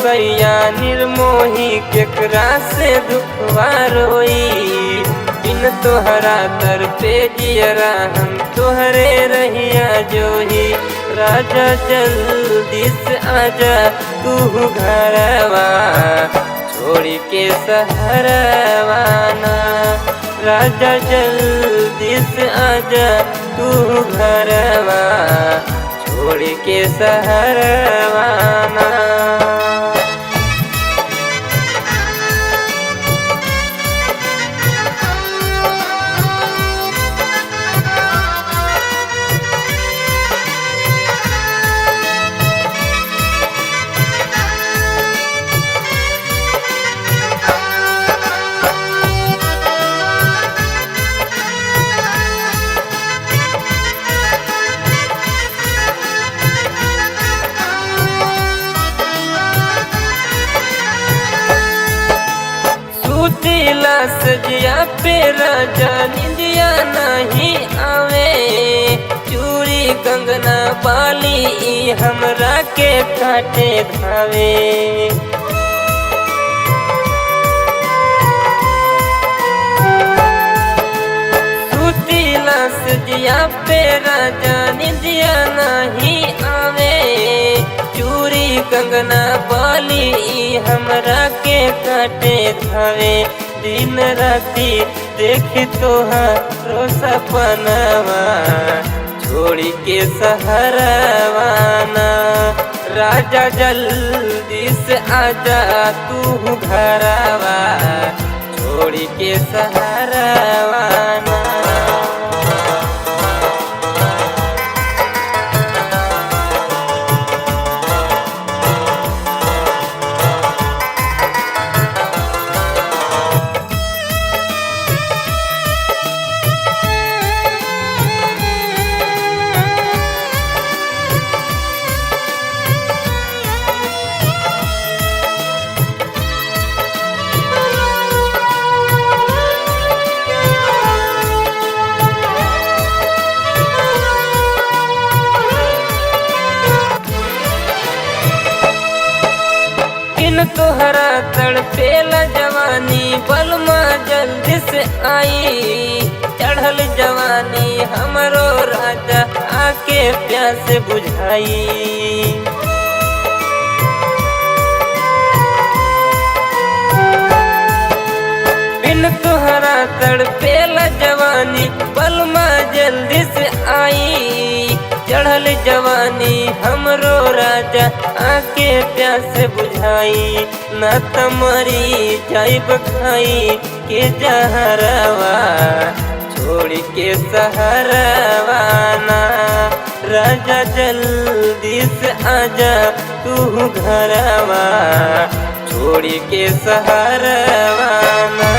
सैया निर्मोही केकरा से दुखवा रोई। बिन तोहरा तर पे जियरा हम तोहरे रहिया जोही। राजा जल्दी से आजा तू घरवा छोड़ के सहरवाना। राजा जल्दी से आजा तू घरवा छोड़ के सहरवाना। सजिया पे राजा निंदिया नहीं आवे। चूड़ी कंगना बाली हमरा के काटे धावे। सुतीला सजिया पे राजा निंदिया नहीं आवे। चूड़ी कंगना बाली हमरा के काटे धावे। दिन राती देखी तोहारो सपनावा छोड़ के सहरवाना। राजा जल्दी से आजा तू घरवा छोड़ के सहरवाना। तोहरा तड़पेला जवानी बलमा जल्दी से आई। चढ़ल जवानी हमरो राजा आके प्यास बुझाई। बिन तोहरा तड़पेला जवानी बलमा जल्दी से आई। चढ़ल जवानी हमरो राजा आके प्यास बुझाई। न तमरी जाइब खाई के जहरवा छोड़ के सहरवाना। राजा जल्दी से आजा तू घरवा छोड़ के सहरवाना।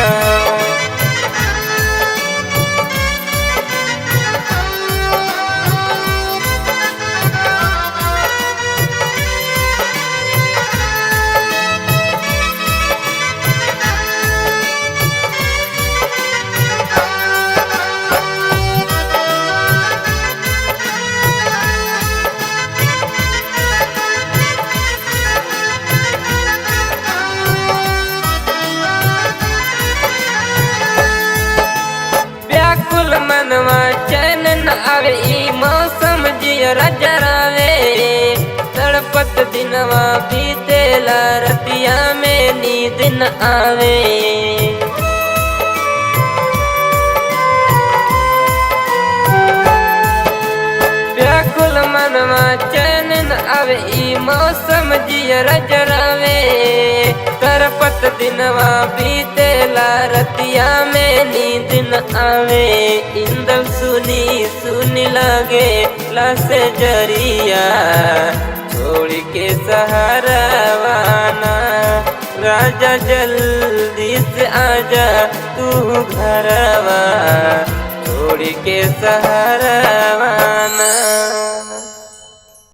मनवा चैन न आवे ई मौसम जियरा जरावे। तड़पत दिनवा बीतेला रतिया में नींद न आवे। व्याकुल मनवा चैन न आवे ई मौसम जियरा जरावे। तड़पत दिनवा बीतेला रतिया में नींद न आवे। इंदल सुनी सुनी लागे लासे जरिया छोड़ के सहरवाना। राजा जल्दी से आजा तू घरवा छोड़ के सहरवाना।